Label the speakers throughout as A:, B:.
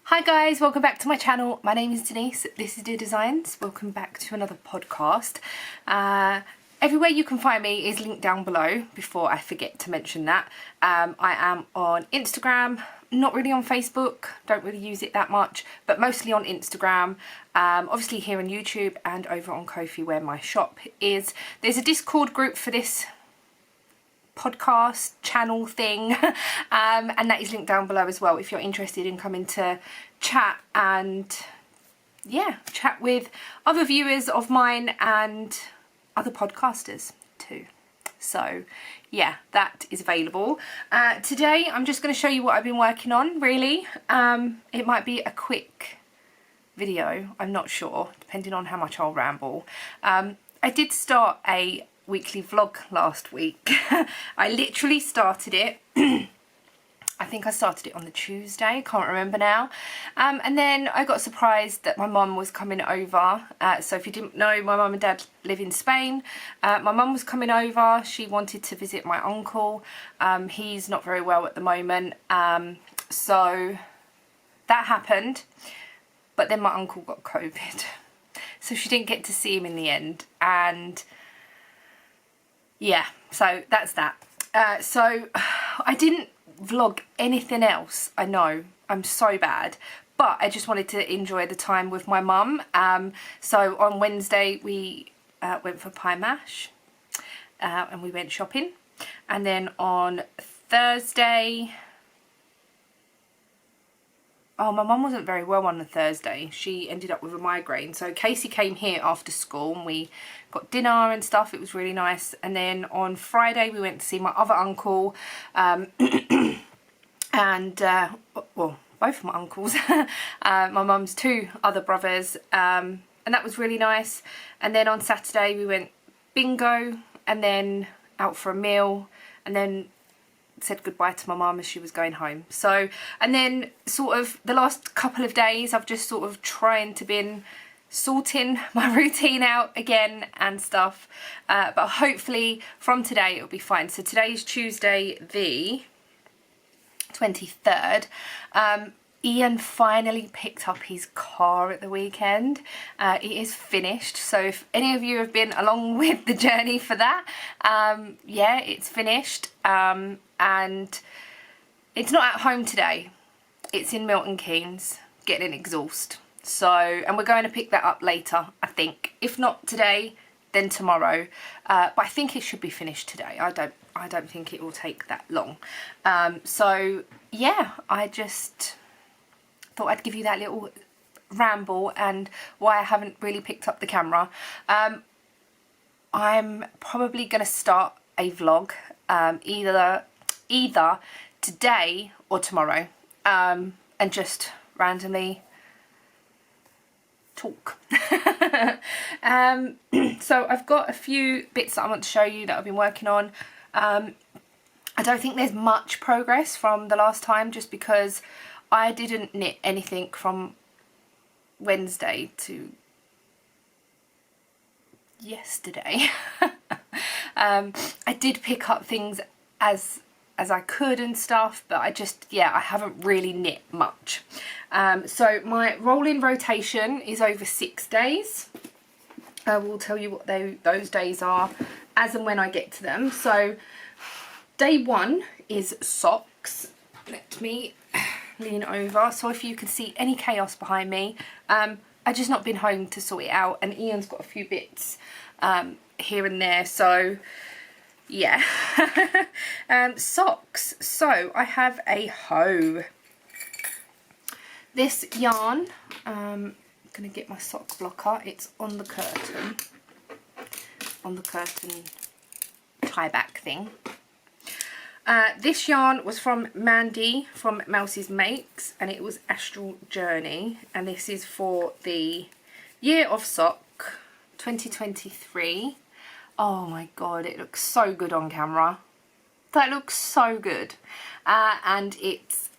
A: Hi guys, welcome back to my channel. My name is Denise, this is Dear Designs. Welcome back to another podcast. Everywhere you can find me is linked down below, before I forget to mention that. I am on Instagram, not really on Facebook, don't really use it that much, but mostly on Instagram. Obviously here on YouTube and over on Ko-fi where my shop is. There's a Discord group for this podcast channel thing and that is linked down below as well if you're interested in coming to chat and chat with other viewers of mine and other podcasters too. So yeah, that is available. Today I'm just going to show you what I've been working on, really. It might be a quick video, I'm not sure, depending on how much I'll ramble. I did start a weekly vlog last week. I literally started it I think I started it on the Tuesday, can't remember now, and then I got surprised that my mum was coming over. So if you didn't know, my mum and dad live in Spain. My mum was coming over, she wanted to visit my uncle. He's not very well at the moment, so that happened, but then my uncle got COVID, so she didn't get to see him in the end, and yeah, so that's that. So I didn't vlog anything else, I know, I'm so bad, but I just wanted to enjoy the time with my mum. So on Wednesday we went for pie mash and we went shopping, and then on Thursday, oh, my mum wasn't very well on the Thursday. She ended up with a migraine. So Casey came here after school and we got dinner and stuff. It was really nice. And then on Friday we went to see my other uncle and, well, both of my uncles, my mum's two other brothers, and that was really nice. And then on Saturday we went bingo and then out for a meal, and then said goodbye to my mum as she was going home. So, and then sort of the last couple of days I've just sort of trying to been sorting my routine out again and stuff, but hopefully from today it'll be fine. So today's Tuesday the 23rd. Ian finally picked up his car at the weekend. It is finished, so if any of you have been along with the journey for that, yeah, it's finished. And it's not at home today, it's in Milton Keynes getting an exhaust. So, and we're going to pick that up later, I think. If not today, then tomorrow. But I think it should be finished today. I don't think it will take that long. So yeah, I just thought I'd give you that little ramble and why I haven't really picked up the camera. I'm probably going to start a vlog either today or tomorrow, and just randomly talk. So I've got a few bits that I want to show you that I've been working on. I don't think there's much progress from the last time, just because I didn't knit anything from Wednesday to yesterday. I did pick up things as I could and stuff, but I just, yeah, I haven't really knit much. So my rolling rotation is over 6 days. I will tell you what those days are as and when I get to them. So day one is socks. Let me lean over so if you can see any chaos behind me. I just not been home to sort it out, and Ian's got a few bits here and there, so yeah. Socks. So I have a hoe. This yarn, I'm gonna get my sock blocker. It's on the curtain tie back thing. This yarn was from Mandy from Mouse's Makes, and it was Astral Journey, and this is for the Year of Sock 2023. Oh my god, it looks so good on camera. That looks so good. And it's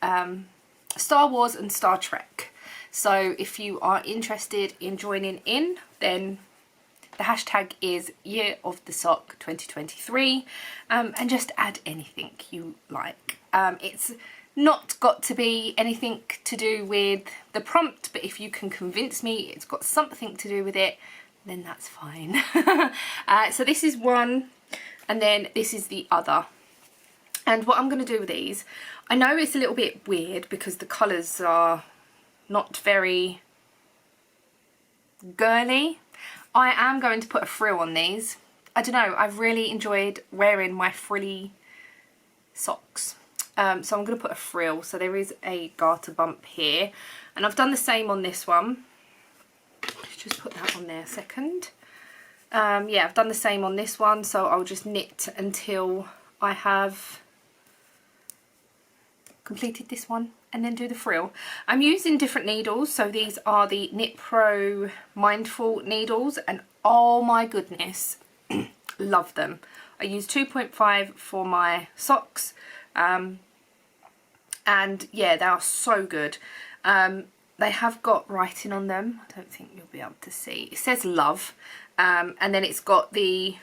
A: Star Wars and Star Trek. So if you are interested in joining in, then the hashtag is Year of the Sock 2023, and just add anything you like. It's not got to be anything to do with the prompt, but if you can convince me it's got something to do with it, then that's fine. So this is one, and then this is the other. And what I'm going to do with these, I know it's a little bit weird because the colours are not very girly. I am going to put a frill on these. I don't know, I've really enjoyed wearing my frilly socks. So I'm going to put a frill. So there is a garter bump here. And I've done the same on this one. Let's just put that on there a second. Yeah, I've done the same on this one. So I'll just knit until I have completed this one and then do the frill. I'm using different needles. So these are the Knit Pro Mindful needles. And oh my goodness, love them. I use 2.5 for my socks. And yeah, they are so good. They have got writing on them. I don't think you'll be able to see. It says love. And then it's got the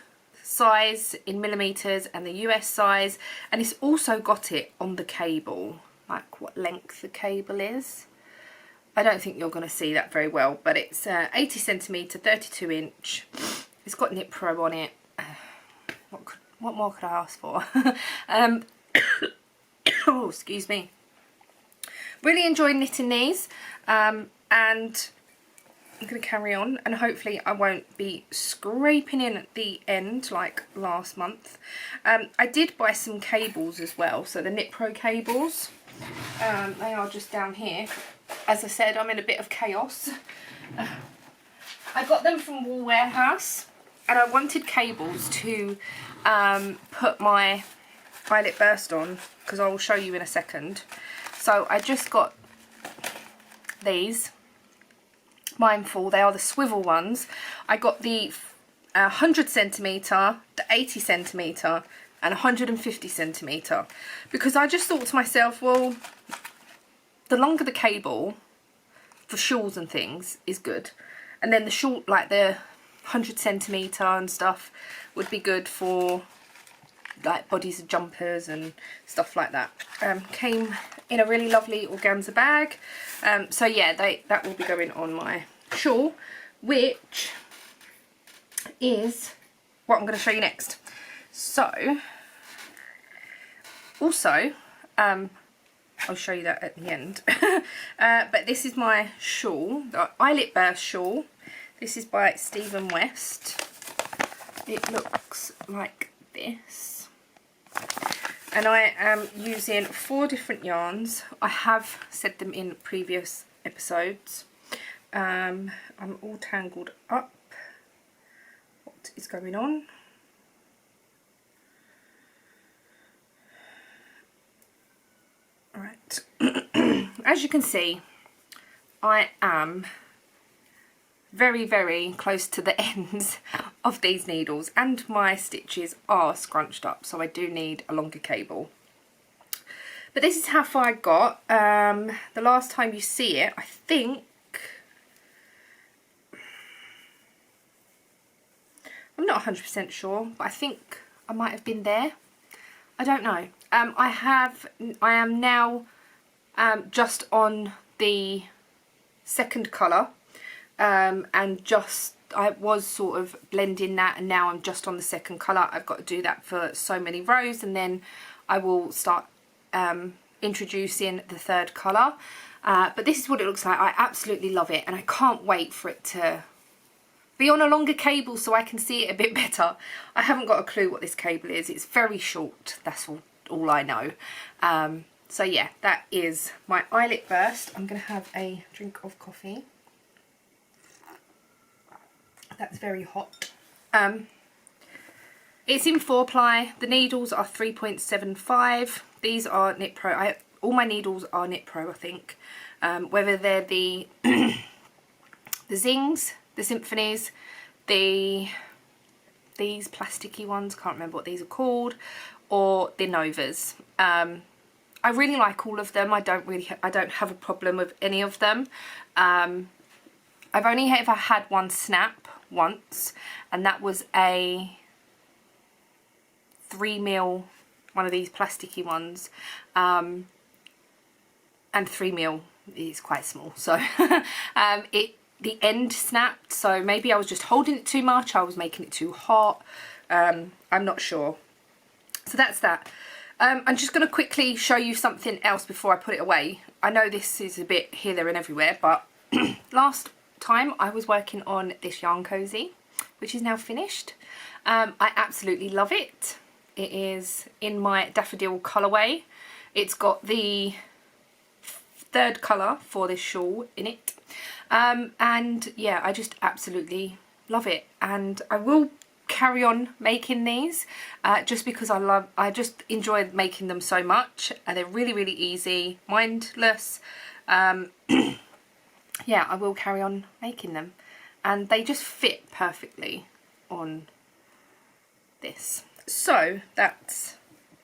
A: size in millimeters and the US size. And it's also got it on the cable, like what length the cable is. I don't think you're going to see that very well, but it's 80 centimetre, 32 inch. It's got Knit Pro on it. What more could I ask for? Oh, excuse me. Really enjoy knitting these, and I'm going to carry on, and hopefully I won't be scraping in at the end like last month. I did buy some cables as well, so the Knit Pro cables, they are just down here. As I said, I'm in a bit of chaos. I got them from Wool Warehouse, and I wanted cables to put my Violet Burst on, because I will show you in a second. So I just got these Mindful. They are the swivel ones. I got the 100 centimetre, the 80 centimetre and 150 centimetre, because I just thought to myself, well, the longer the cable for shawls and things is good, and then the short, like the 100 centimetre and stuff, would be good for like bodies of jumpers and stuff like that. Came in a really lovely organza bag. So yeah, that will be going on my shawl, which is what I'm going to show you next. So also I'll show you that at the end. But this is my shawl, the Eyelet Burst shawl. This is by Stephen West. It looks like this. And I am using 4 different yarns. I have said them in previous episodes. I'm all tangled up. What is going on? Right. As you can see, I am very, very close to the ends of these needles, and my stitches are scrunched up, so I do need a longer cable. But this is how far I got. The last time you see it, I think, I'm not 100% sure, but I think I might have been there. I don't know. I am now just on the second colour. And just, I was sort of blending that, and now I'm just on the second colour. I've got to do that for so many rows, and then I will start introducing the third colour. But this is what it looks like. I absolutely love it, and I can't wait for it to be on a longer cable so I can see it a bit better. I haven't got a clue what this cable is. It's very short, that's all I know. So yeah, that is my Eyelet Burst. I'm going to have a drink of coffee. That's very hot. It's in 4-ply. The needles are 3.75. These are Knit Pro. All my needles are Knit Pro, I think. Whether they're the the Zings, the Symphonies, these plasticky ones, can't remember what these are called, or the Novas. I really like all of them. I don't have a problem with any of them. I've only ever had one snap once, and that was a 3mm, one of these plasticky ones. and 3mm is quite small, so the end snapped, so maybe I was just holding it too much, I was making it too hot, I'm not sure. So that's that. I'm just going to quickly show you something else before I put it away. I know this is a bit here, there and everywhere, but last time I was working on this yarn cozy, which is now finished. I absolutely love it. It is in my daffodil colourway. It's got the third colour for this shawl in it. And yeah, I just absolutely love it. And I will carry on making these just because I just enjoy making them so much. They're really, really easy, mindless. Yeah, I will carry on making them. And they just fit perfectly on this. So that's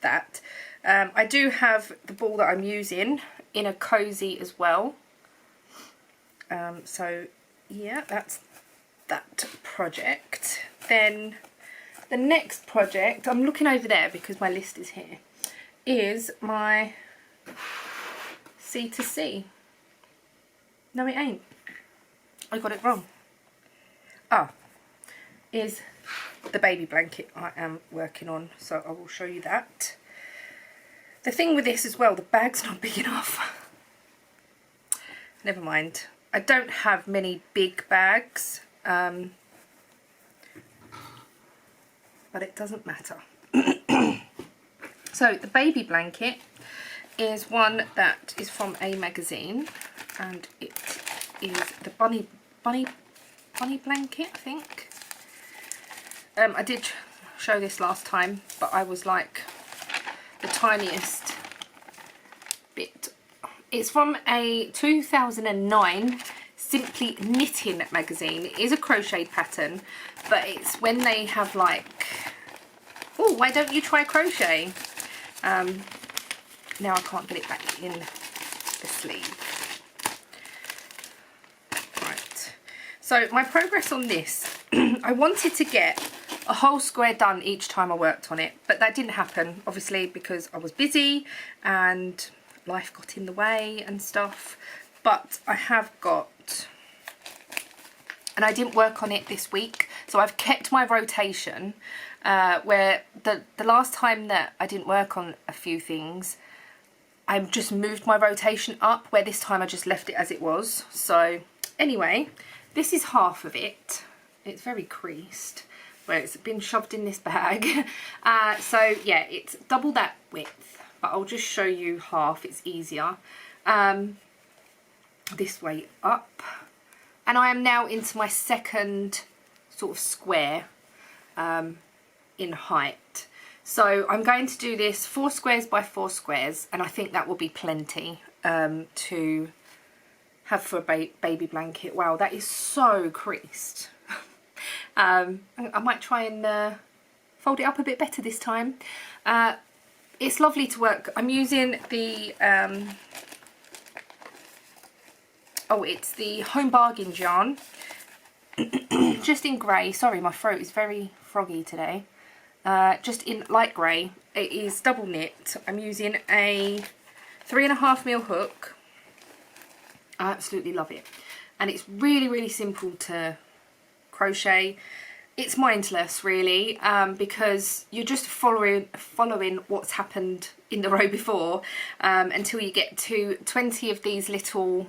A: that. I do have the ball that I'm using in a cozy as well. So yeah, that's that project. Then the next project, I'm looking over there because my list is here, is my C2C. No, it ain't. I got it wrong. Ah, is the baby blanket I am working on, so I will show you that. The thing with this as well, the bag's not big enough. Never mind. I don't have many big bags, but it doesn't matter. So the baby blanket is one that is from a magazine, and it is the bunny blanket, I think. I did show this last time, but I was like the tiniest bit. It's from a 2009 Simply Knitting magazine. It is a crochet pattern, but it's when they have like, oh, why don't you try crochet? Now I can't get it back in the sleeve. Right, so my progress on this, I wanted to get a whole square done each time I worked on it, but that didn't happen, obviously, because I was busy and life got in the way and stuff. But I have got, and I didn't work on it this week, so I've kept my rotation where the last time that I didn't work on a few things, I just moved my rotation up, where this time I just left it as it was. So anyway, this is half of it. It's very creased where it's been shoved in this bag. So yeah, it's double that width, but I'll just show you half, it's easier. This way up, and I am now into my second sort of square in height. So I'm going to do this 4 squares by 4 squares, and I think that will be plenty to have for a baby blanket. Wow, that is so creased. I might try and fold it up a bit better this time. It's lovely to work. I'm using the it's the Home Bargains yarn, just in grey. Sorry, my throat is very froggy today. Just in light grey. It is double knit. I'm using a 3.5mm hook. I absolutely love it, and it's really, really simple to crochet. It's mindless, really, because you're just following what's happened in the row before until you get to 20 of these little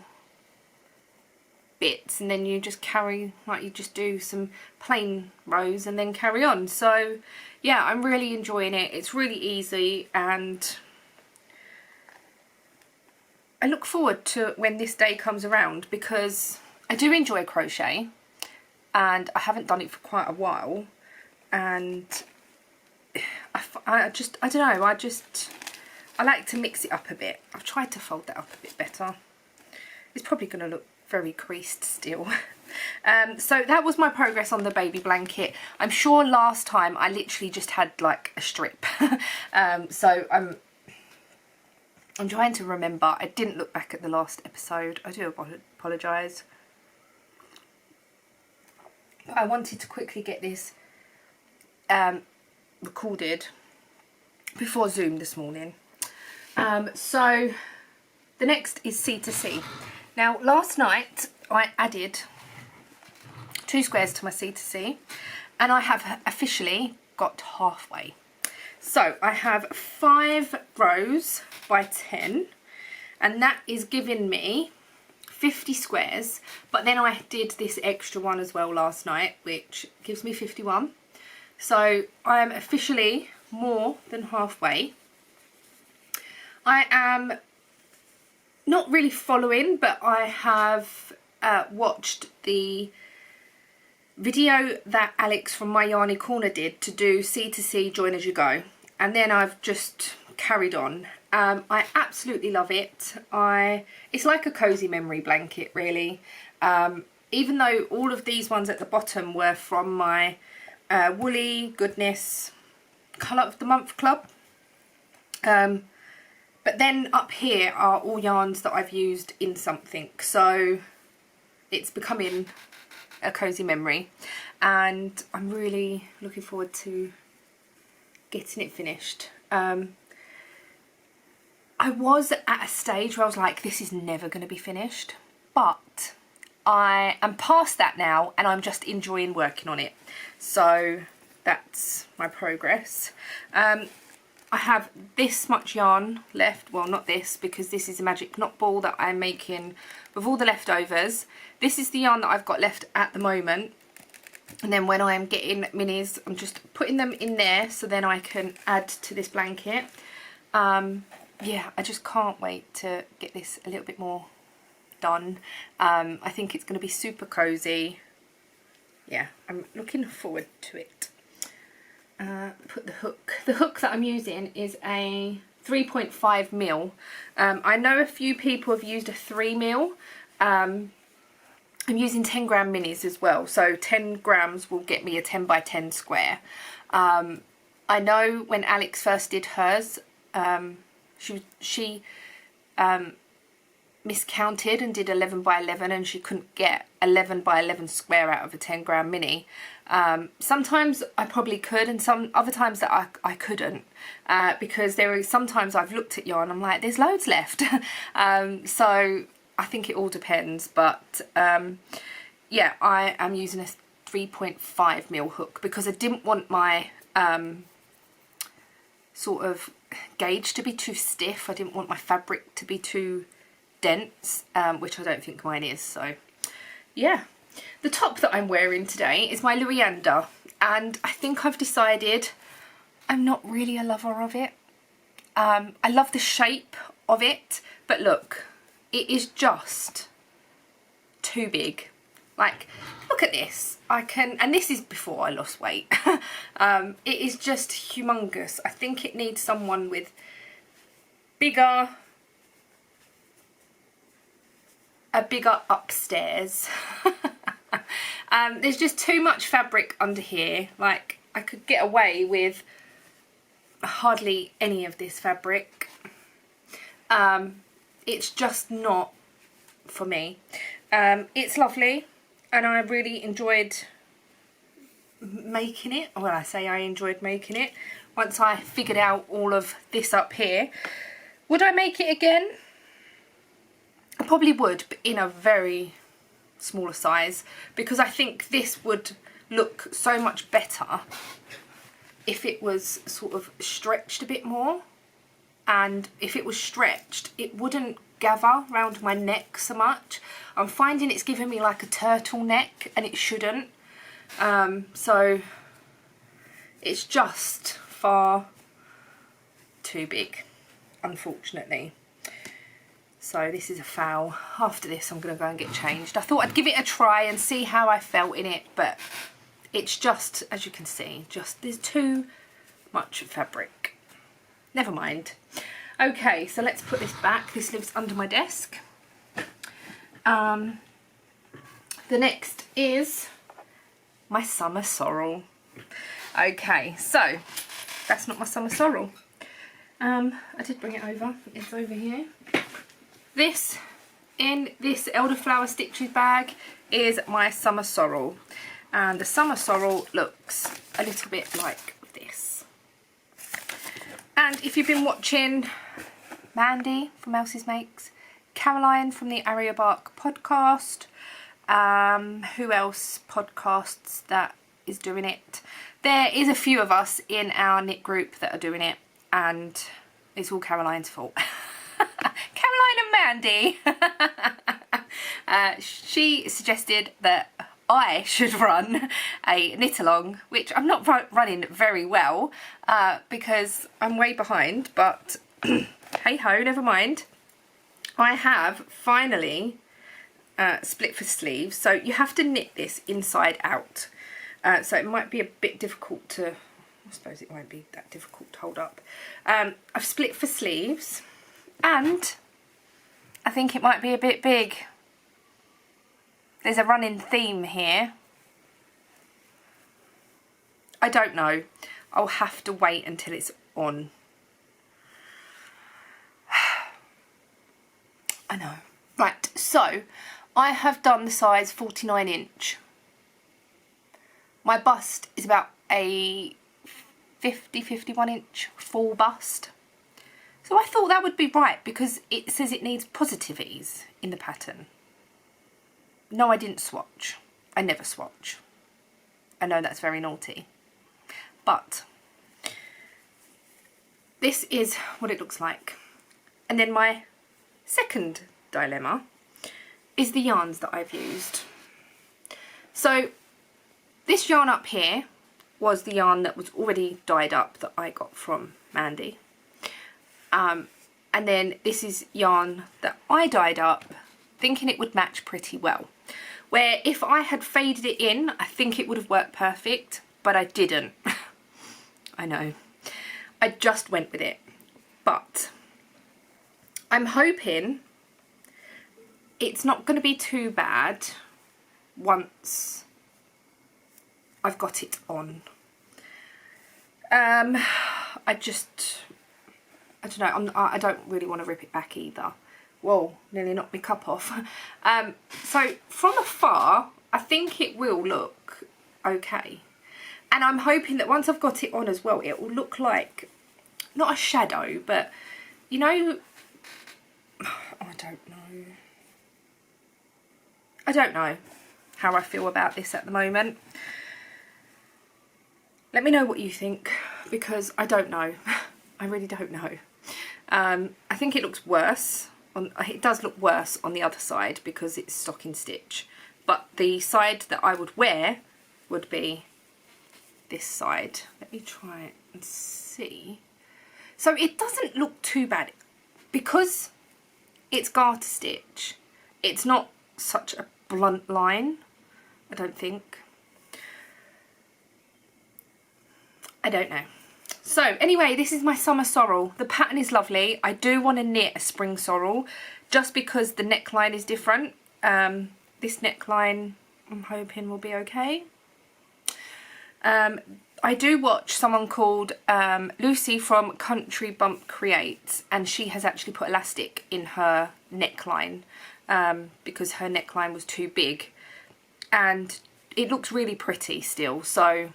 A: bits, and then you just carry, like you just do some plain rows and then carry on. So yeah, I'm really enjoying it. It's really easy, and I look forward to when this day comes around, because I do enjoy crochet and I haven't done it for quite a while, and I don't know, I like to mix it up a bit. I've tried to fold that up a bit better. It's probably going to look very creased still. So that was my progress on the baby blanket. I'm sure last time I literally just had like a strip. So I'm trying to remember. I didn't look back at the last episode. I do apologise. But I wanted to quickly get this recorded before Zoom this morning. So the next is C2C. Now last night I added 2 squares to my C2C and I have officially got halfway. So I have 5 rows by 10 and that is giving me 50 squares, but then I did this extra one as well last night which gives me 51. So I am officially more than halfway. I am not really following, but I have watched the video that Alex from My Yarny Corner did to do C2C join as you go, and then I've just carried on. I absolutely love it. It's like a cozy memory blanket really, even though all of these ones at the bottom were from my Woolly Goodness Colour of the Month Club, but then up here are all yarns that I've used in something, so it's becoming a cozy memory and I'm really looking forward to getting it finished. I was at a stage where I was like, this is never going to be finished, but I am past that now and I'm just enjoying working on it, so that's my progress. I have this much yarn left, well not this because this is a magic knot ball that I'm making with all the leftovers. This is the yarn that I've got left at the moment, and then when I am getting minis I'm just putting them in there so then I can add to this blanket. Yeah, I just can't wait to get this a little bit more done. I think it's going to be super cozy. Yeah, I'm looking forward to it. Put the hook that I'm using is a 3.5mm. I know a few people have used a 3mm. I'm using 10 gram minis as well, so 10 grams will get me a 10 by 10 square. I know when Alex first did hers, she miscounted and did 11 by 11 and she couldn't get 11 by 11 square out of a 10 gram mini. Sometimes I probably could, and some other times that I couldn't, because there are sometimes I've looked at yarn, I'm like, there's loads left. So I think it all depends, but yeah, I am using a 3.5mm hook because I didn't want my sort of gauge to be too stiff. I didn't want my fabric to be too dense, which I don't think mine is. So yeah, the top that I'm wearing today is my Luanda, and I think I've decided I'm not really a lover of it. I love the shape of it, but look, it is just too big. Like, look at this. And this is before I lost weight. It is just humongous. I think it needs someone with a bigger upstairs. There's just too much fabric under here. Like, I could get away with hardly any of this fabric. It's just not for me. It's lovely and I really enjoyed making it. Well, I say I enjoyed making it once I figured out all of this up here. Would I make it again? I probably would, but in a very smaller size, because I think this would look so much better if it was sort of stretched a bit more, and if it was stretched it wouldn't gather around my neck so much. I'm finding it's giving me like a turtleneck and it shouldn't, so it's just far too big, unfortunately. So this is a foul. After this I'm going to go and get changed. I thought I'd give it a try and see how I felt in it, but it's just, as you can see, just there's too much fabric. Never mind. Okay, so let's put this back. This lives under my desk. The next is my summer sorrel. Okay, so that's not my summer sorrel. I did bring it over. It's over here. This, in this elderflower stitches bag, is my summer sorrel, and the summer sorrel looks a little bit like this. And if you've been watching Mandy from Elsie's Makes, Caroline from the Aria Bark podcast. Who else podcasts that is doing it? There is a few of us in our knit group that are doing it, and it's all Caroline's fault. Caroline and Mandy. She suggested that I should run a knit along, which I'm not running very well because I'm way behind, but hey ho, never mind. I have finally split for sleeves, so you have to knit this inside out, so it might be a bit difficult to, I suppose it won't be that difficult to hold up. I've split for sleeves, and I think it might be a bit big. There's a running theme here. I don't know. I'll have to wait until it's on. I know. Right, so I have done the size 49 inch. My bust is about a 50-51 inch full bust. So I thought that would be right because it says it needs positive ease in the pattern. No, I didn't swatch. I never swatch. I know that's very naughty. But this is what it looks like. And then my second dilemma is the yarns that I've used. So this yarn up here was the yarn that was already dyed up that I got from Mandy. And then this is yarn that I dyed up thinking it would match pretty well. Where if I had faded it in, I think it would have worked perfect, but I didn't. I know. I just went with it. But I'm hoping it's not going to be too bad once I've got it on. I don't know, I don't really want to rip it back either. Whoa, nearly knocked my cup off. So from afar, I think it will look okay. And I'm hoping that once I've got it on as well, it will look like, not a shadow, but, you know, I don't know. I don't know how I feel about this at the moment. Let me know what you think, because I don't know. I really don't know. I think it looks worse. It does look worse on the other side because it's stocking stitch, but the side that I would wear would be this side. Let me try it and see. So it doesn't look too bad because it's garter stitch. It's not such a blunt line, I don't think. I don't know. So anyway, this is my summer sorrel. The pattern is lovely. I do want to knit a spring sorrel just because the neckline is different. This neckline I'm hoping will be okay. I do watch someone called Lucy from Country Bump Creates, and she has actually put elastic in her neckline because her neckline was too big, and it looks really pretty still. So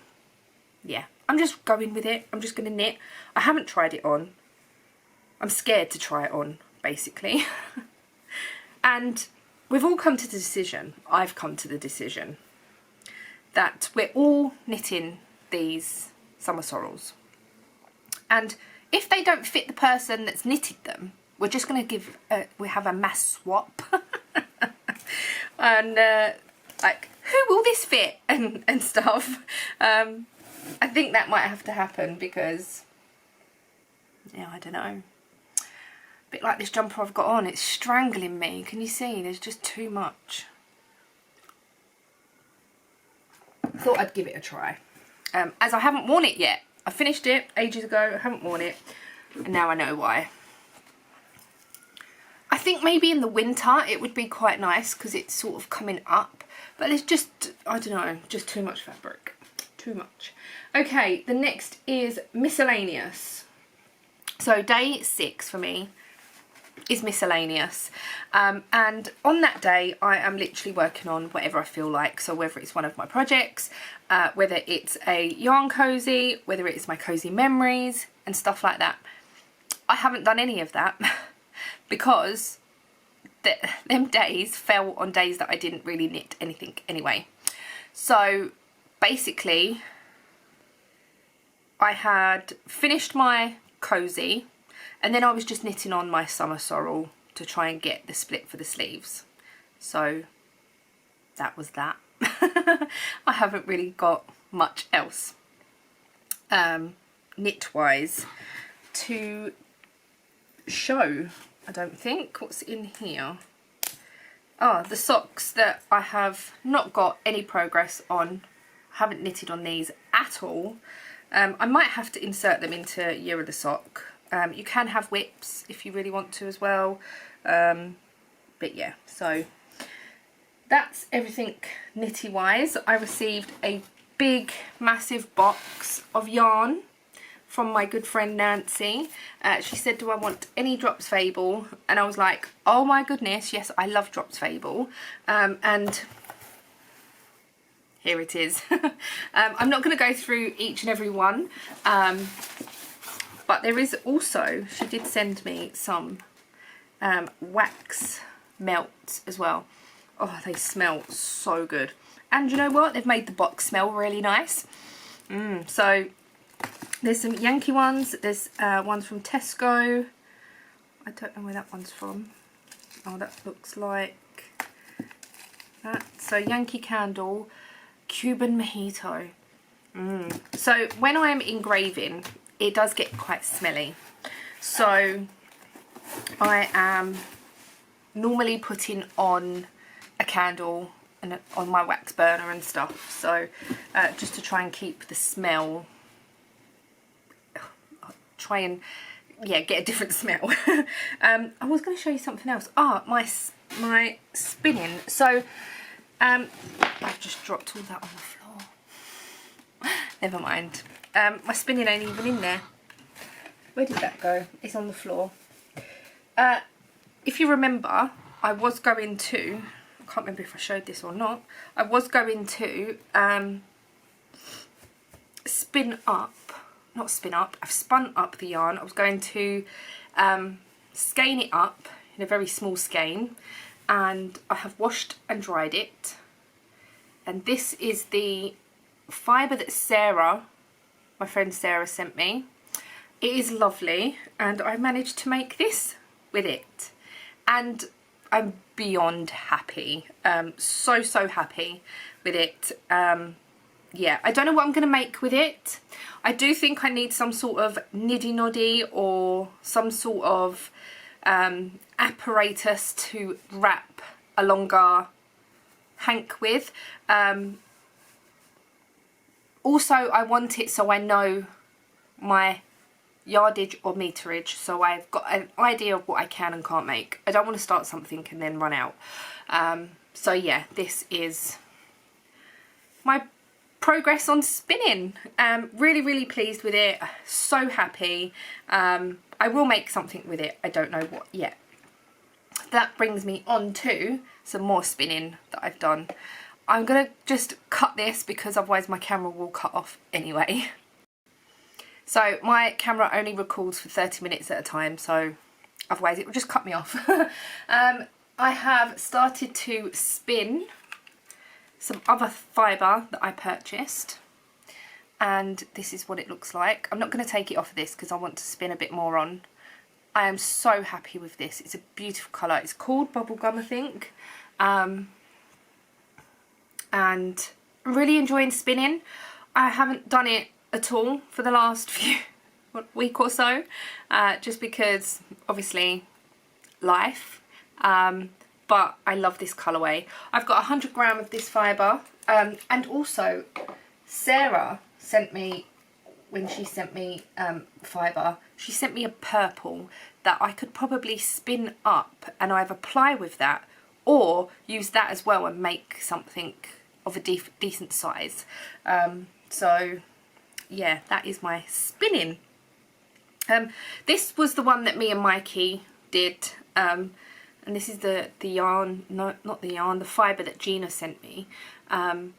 A: yeah, I'm just going with it. I'm just going to knit. I haven't tried it on. I'm scared to try it on, basically. And we've all come to the decision, I've come to the decision, that we're all knitting these summer sorrels. And if they don't fit the person that's knitted them, we're just going to we have a mass swap. And like, who will this fit? And stuff. I think that might have to happen because, yeah, I don't know. A bit like this jumper I've got on, it's strangling me. Can you see? There's just too much. Thought I'd give it a try. As I haven't worn it yet. I finished it ages ago, I haven't worn it, and now I know why. I think maybe in the winter it would be quite nice because it's sort of coming up, but there's just, I don't know, just too much fabric. Too much. Okay, the next is miscellaneous. So day 6 for me is miscellaneous, and on that day I am literally working on whatever I feel like. So whether it's one of my projects, whether it's a yarn cozy, whether it's my cozy memories and stuff like that. I haven't done any of that because them days fell on days that I didn't really knit anything anyway. So basically I had finished my cozy and then I was just knitting on my summer sorrel to try and get the split for the sleeves. So that was that. I haven't really got much else knit wise to show, I don't think. What's in here? Ah, the socks that I have not got any progress on. Haven't knitted on these at all. I might have to insert them into Year of the Sock. You can have whips if you really want to as well. But yeah, so that's everything knitty wise. I received a big massive box of yarn from my good friend Nancy. She said, do I want any Drops Fable? And I was like, oh my goodness, yes, I love Drops Fable. And here it is. I'm not going to go through each and every one, but there is also, she did send me some wax melts as well. Oh, they smell so good. And you know what? They've made the box smell really nice. So there's some Yankee ones. There's ones from Tesco. I don't know where that one's from. Oh, that looks like that. So Yankee Candle, Cuban Mojito. So when I'm engraving, it does get quite smelly. So I am normally putting on a candle and on my wax burner and stuff. So just to try and keep the smell, try and get a different smell. I was going to show you something else. My spinning. So I've just dropped all that on the floor. Never mind. My spinning ain't even in there. Where did that go? It's on the floor. If you remember, I was going to, I can't remember if I showed this or not, I was going to I've spun up the yarn. I was going to skein it up in a very small skein, and I have washed and dried it. And this is the fibre that Sarah, my friend Sarah, sent me. It is lovely, and I managed to make this with it, and I'm beyond happy. So happy with it. Yeah, I don't know what I'm going to make with it. I do think I need some sort of niddy noddy or some sort of apparatus to wrap a longer hank with. Also, I want it so I know my yardage or meterage, so I've got an idea of what I can and can't make. I don't want to start something and then run out. So yeah, this is my progress on spinning. Really pleased with it, so happy. I will make something with it, I don't know what yet. That brings me on to some more spinning that I've done. I'm gonna just cut this because otherwise my camera will cut off anyway. So my camera only records for 30 minutes at a time, so otherwise it will just cut me off. I have started to spin some other fibre that I purchased, and this is what it looks like. I'm not going to take it off of this because I want to spin a bit more on. I am so happy with this. It's a beautiful colour. It's called Bubblegum, I think. And I'm really enjoying spinning. I haven't done it at all for the last week or so, just because obviously life. But I love this colourway. I've got 100 grams of this fibre, and also Sarah sent me, when she sent me fibre, she sent me a purple that I could probably spin up and either ply with that or use that as well and make something of a decent size. So yeah, that is my spinning. This was the one that me and Mikey did. And this is the yarn, no, not the yarn, the fibre that Gina sent me. And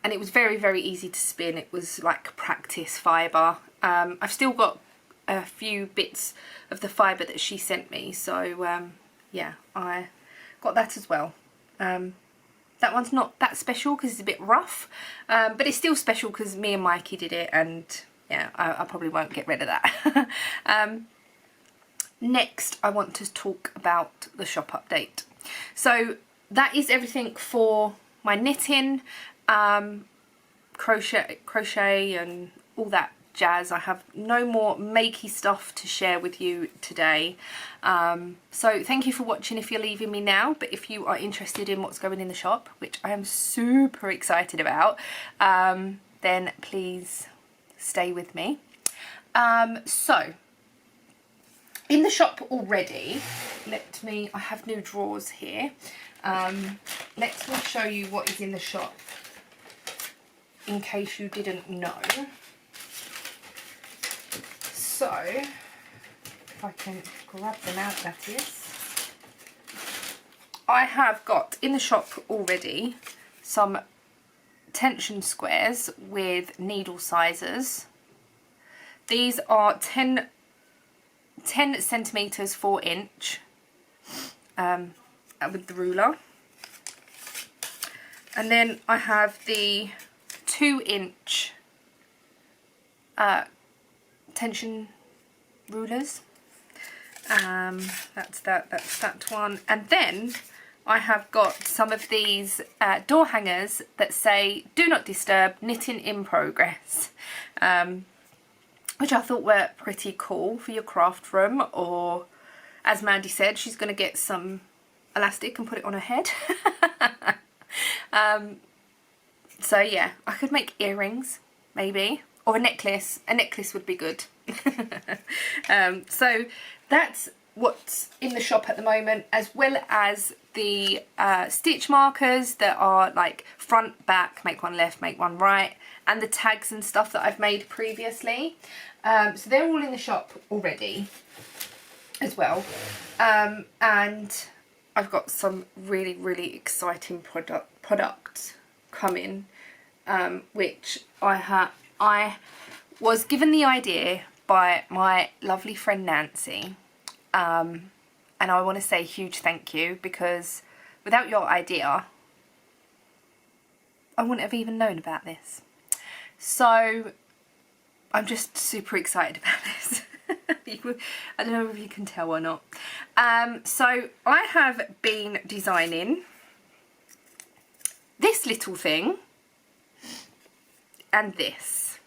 A: it was very easy to spin. It was like practice fibre. I've still got a few bits of the fibre that she sent me. So yeah, I got that as well. That one's not that special because it's a bit rough, but it's still special because me and Mikey did it, and yeah, I probably won't get rid of that. Next, I want to talk about the shop update. So that is everything for my knitting, crochet and all that jazz. I have no more makey stuff to share with you today. So thank you for watching if you're leaving me now, but if you are interested in what's going in the shop, which I am super excited about, then please stay with me. So in the shop already, I have new drawers here. Let me show you what is in the shop in case you didn't know. So, if I can grab them out, that is. I have got in the shop already some tension squares with needle sizes. These are 10 centimetres 4 inch with the ruler. And then I have the 2 inch tension rulers. That's that one. And then I have got some of these door hangers that say do not disturb, knitting in progress, which I thought were pretty cool for your craft room, or as Mandy said, she's going to get some elastic and put it on her head. So yeah, I could make earrings maybe, or a necklace. A necklace would be good. So that's what's in the shop at the moment, as well as the stitch markers that are like front, back, make one left, make one right, and the tags and stuff that I've made previously. So they're all in the shop already as well. And I've got some really exciting products coming, which I was given the idea by my lovely friend Nancy, and I want to say a huge thank you, because without your idea I wouldn't have even known about this. So I'm just super excited about this. I don't know if you can tell or not. So I have been designing this little thing and this.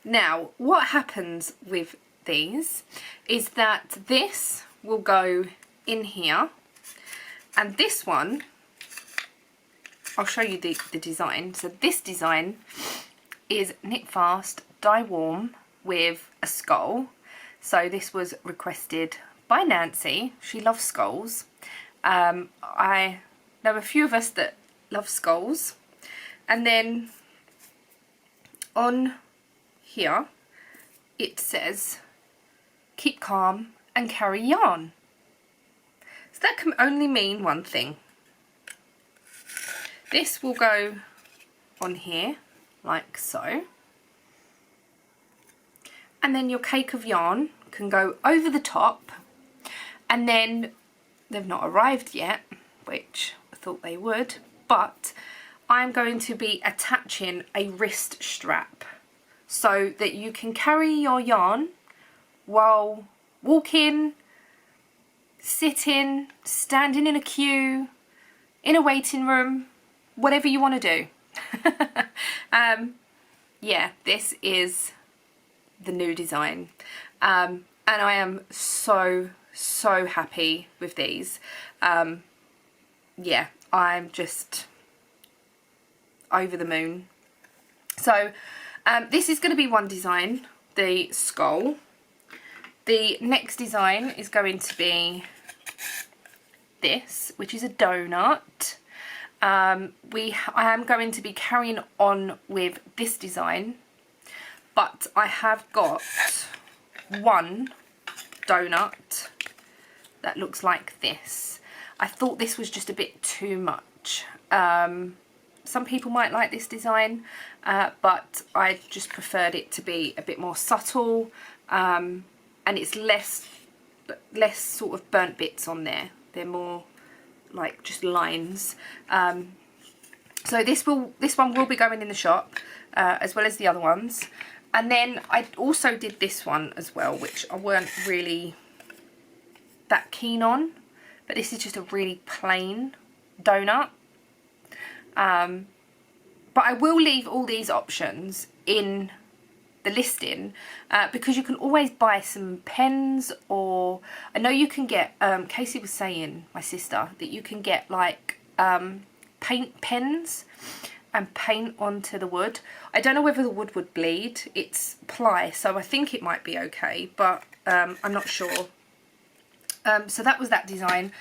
A: Now, what happens with these is that this will go in here, and this one, I'll show you the design. So this design is knit fast, dye warm with a skull. So this was requested by Nancy. She loves skulls. I know a few of us that love skulls. And then on here it says keep calm and carry yarn. So that can only mean one thing. This will go on here like so, and then your cake of yarn can go over the top, and then they've not arrived yet, which I thought they would, but I'm going to be attaching a wrist strap so that you can carry your yarn while walking, sitting, standing in a queue, in a waiting room, whatever you want to do. Yeah, this is the new design, and I am so happy with these. Yeah, I'm just over the moon. So this is going to be one design, the skull. The next design is going to be this, which is a donut. I am going to be carrying on with this design, but I have got one donut that looks like this. I thought this was just a bit too much. Some people might like this design, but I just preferred it to be a bit more subtle, and it's less sort of burnt bits on there. They're more like just lines. So this one will be going in the shop, as well as the other ones. And then I also did this one as well, which I weren't really that keen on, but this is just a really plain donut. But I will leave all these options in the listing, because you can always buy some pens, or I know you can get, Casey was saying, my sister, that you can get like paint pens and paint onto the wood. I don't know whether the wood would bleed. It's ply, so I think it might be okay, but I'm not sure. So that was that design.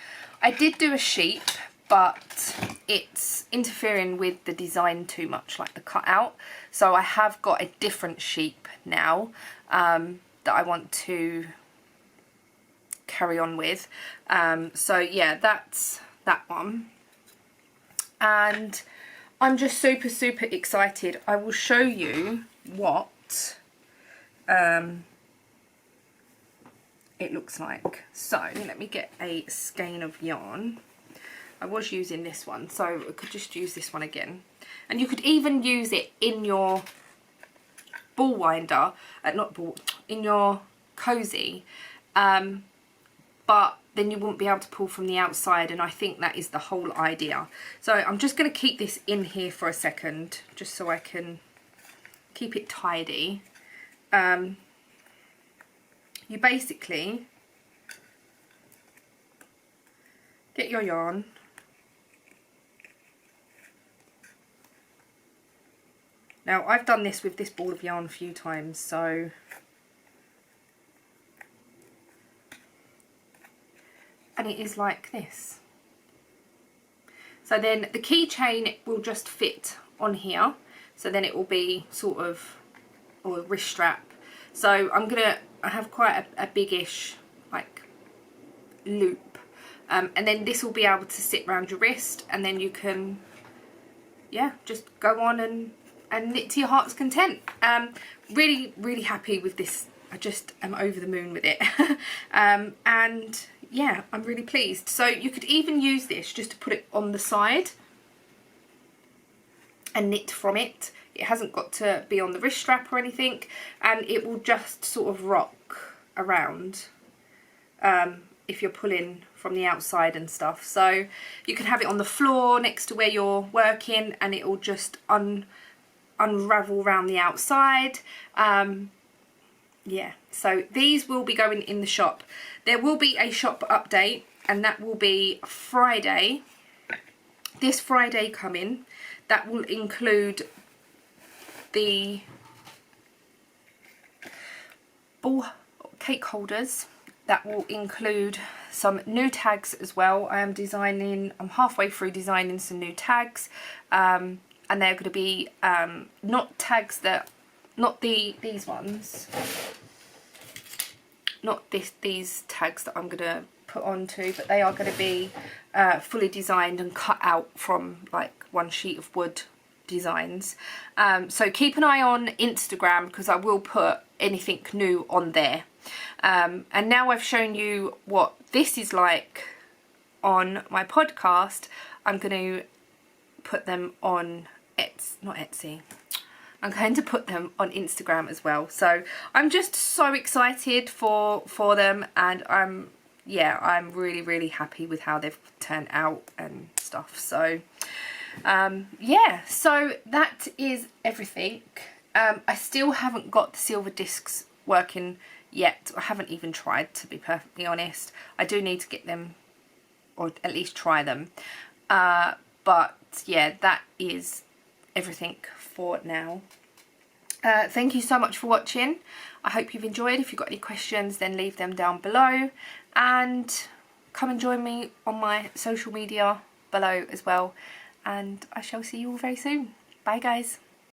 A: I did do a sheep, but it's interfering with the design too much, like the cutout. So I have got a different sheep now that I want to carry on with. So yeah, that's that one. And I'm just super, super excited. I will show you what it looks like. So let me get a skein of yarn. I was using this one, so I could just use this one again. And you could even use it in your ball winder, in your cozy, but then you wouldn't be able to pull from the outside, and I think that is the whole idea. So I'm just going to keep this in here for a second, just so I can keep it tidy. You basically get your yarn, now I've done this with this ball of yarn a few times, so and it is like this. So then the keychain will just fit on here, so then it will be sort of, or a wrist strap. So I have quite a biggish like loop, and then this will be able to sit around your wrist, and then you can, yeah, just go on and knit to your heart's content. Really, really happy with this. I just am over the moon with it. And yeah, I'm really pleased. So you could even use this just to put it on the side and knit from it. It hasn't got to be on the wrist strap or anything, and it will just sort of rock around if you're pulling from the outside and stuff. So you can have it on the floor next to where you're working, and it will just unravel around the outside. Yeah, so these will be going in the shop. There will be a shop update, and that will be Friday, this Friday coming. That will include the ball cake holders. That will include some new tags as well. I'm halfway through designing some new tags, and they're going to be not tags that, not these ones, not these tags that I'm going to put onto, but they are going to be fully designed and cut out from like one sheet of wood designs. So keep an eye on Instagram, because I will put anything new on there. And now I've shown you what this is like on my podcast, I'm going to put them on Etsy. I'm going to put them on Instagram as well. So I'm just so excited for them, and I'm really, really happy with how they've turned out and stuff. So yeah, so that is everything. I still haven't got the silver discs working yet. I haven't even tried, to be perfectly honest. I do need to get them, or at least try them. But yeah, that is everything for now. Thank you so much for watching. I hope you've enjoyed. If you've got any questions, then leave them down below, and come and join me on my social media below as well, and I shall see you all very soon. Bye guys.